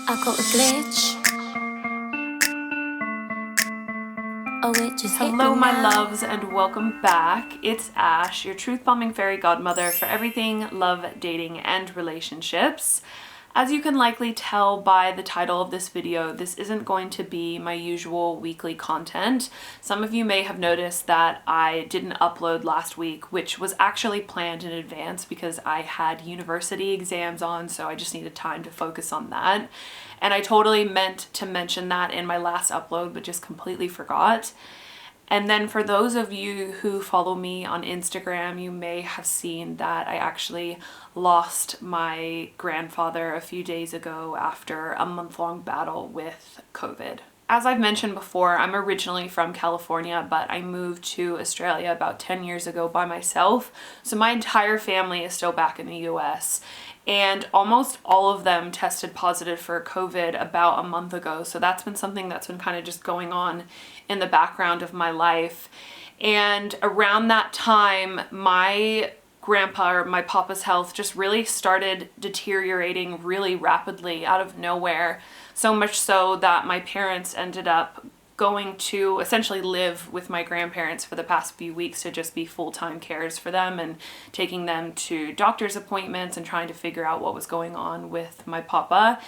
I got a glitch. Oh, it just hit Hello, me my now. loves, and welcome back. It's Ash, your truth-bombing fairy godmother for everything love, dating, and relationships. As you can likely tell by the title of this video, this isn't going to be my usual weekly content. Some of you may have noticed that I didn't upload last week, which was actually planned in advance because I had university exams on, so I just needed time to focus on that. And I totally meant to mention that in my last upload, but just completely forgot. And then for those of you who follow me on Instagram, you may have seen that I actually lost my grandfather a few days ago after a month-long battle with COVID. As I've mentioned before, I'm originally from California, but I moved to Australia about 10 years ago by myself. So my entire family is still back in the US. And almost all of them tested positive for COVID about a month ago. So that's been something that's been kind of just going on in the background of my life. And around that time, my grandpa, or my papa's health, just really started deteriorating really rapidly out of nowhere. So much so that my parents ended up going to essentially live with my grandparents for the past few weeks to just be full-time carers for them and taking them to doctor's appointments and trying to figure out what was going on with my papa.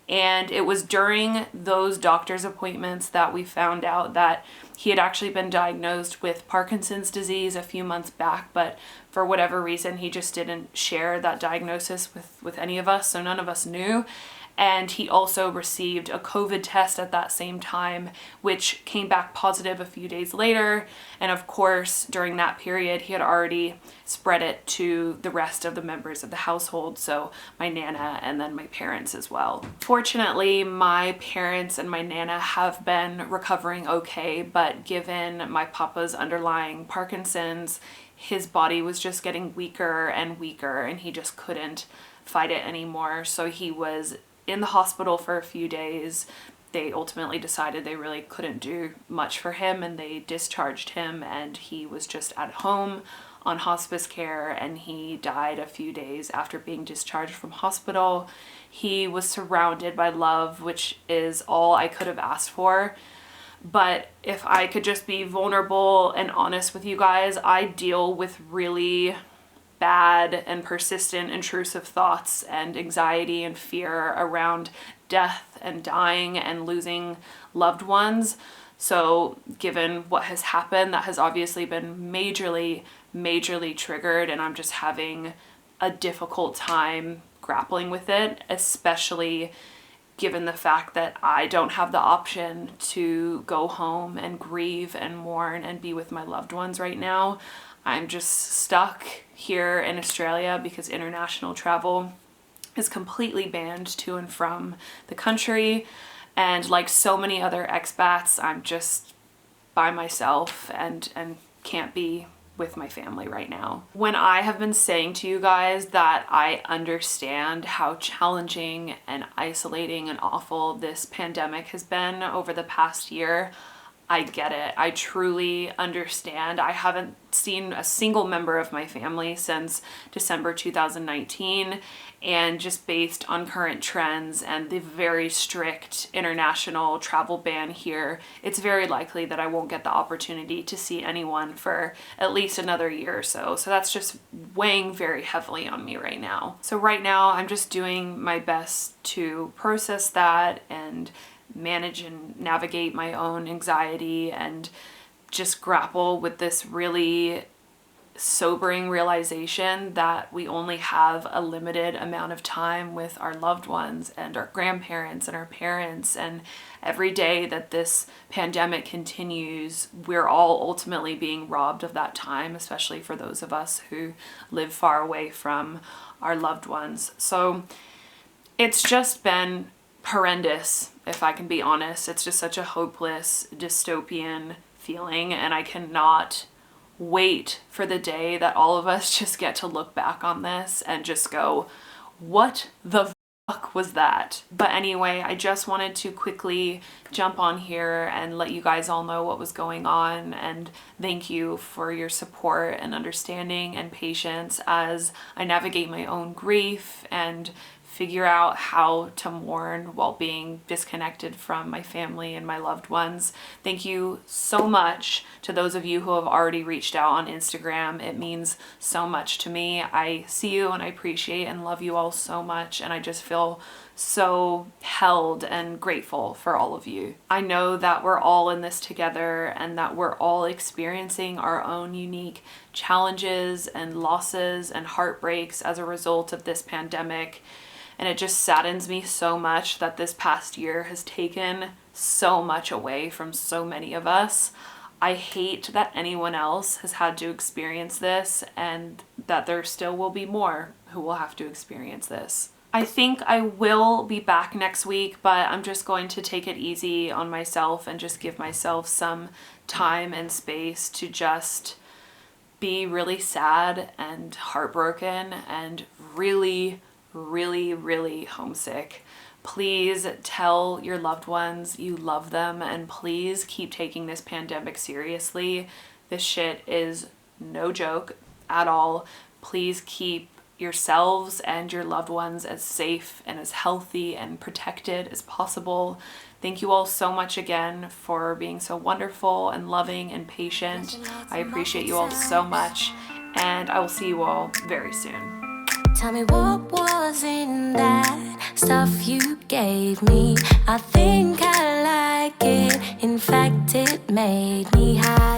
And it was during those doctor's appointments that we found out that he had actually been diagnosed with Parkinson's disease a few months back, but for whatever reason, he just didn't share that diagnosis with any of us, so none of us knew. And he also received a COVID test at that same time, which came back positive a few days later. And of course, during that period, he had already spread it to the rest of the members of the household, so my Nana and then my parents as well. Fortunately, my parents and my Nana have been recovering okay, but given my papa's underlying Parkinson's, his body was just getting weaker and weaker, and he just couldn't fight it anymore. So he was in the hospital for a few days. They ultimately decided they really couldn't do much for him, and they discharged him, and he was just at home on hospice care, and he died a few days after being discharged from hospital. He was surrounded by love, which is all I could have asked for. But if I could just be vulnerable and honest with you guys, I deal with really bad and persistent intrusive thoughts and anxiety and fear around death and dying and losing loved ones. So given what has happened, that has obviously been majorly triggered, and I'm just having a difficult time grappling with it, especially given the fact that I don't have the option to go home and grieve and mourn and be with my loved ones right now. I'm just stuck here in Australia because international travel is completely banned to and from the country. And like so many other expats, I'm just by myself and can't be with my family right now. When I have been saying to you guys that I understand how challenging and isolating and awful this pandemic has been over the past year, I get it. I truly understand. I haven't seen a single member of my family since December 2019, and just based on current trends and the very strict international travel ban here, it's very likely that I won't get the opportunity to see anyone for at least another year or so. So that's just weighing very heavily on me right now. So right now I'm just doing my best to process that and manage and navigate my own anxiety and just grapple with this really sobering realization that we only have a limited amount of time with our loved ones and our grandparents and our parents, and every day that this pandemic continues, we're all ultimately being robbed of that time, especially for those of us who live far away from our loved ones. So it's just been horrendous, if I can be honest. It's just such a hopeless, dystopian feeling, and I cannot wait for the day that all of us just get to look back on this and just go, what the fuck was that? But anyway, I just wanted to quickly jump on here and let you guys all know what was going on, and thank you for your support and understanding and patience as I navigate my own grief and figure out how to mourn while being disconnected from my family and my loved ones. Thank you so much to those of you who have already reached out on Instagram. It means so much to me. I see you and I appreciate and love you all so much, and I just feel so held and grateful for all of you. I know that we're all in this together and that we're all experiencing our own unique challenges and losses and heartbreaks as a result of this pandemic. And it just saddens me so much that this past year has taken so much away from so many of us. I hate that anyone else has had to experience this and that there still will be more who will have to experience this. I think I will be back next week, but I'm just going to take it easy on myself and just give myself some time and space to just be really sad and heartbroken and really, really, really homesick. Please tell your loved ones you love them, and please keep taking this pandemic seriously. This shit is no joke at all. Please keep yourselves and your loved ones as safe and as healthy and protected as possible. Thank you all so much again for being so wonderful and loving and patient. I appreciate you all so much, and I will see you all very soon. Tell me what was in that stuff you gave me. I think I like it. In fact, it made me high.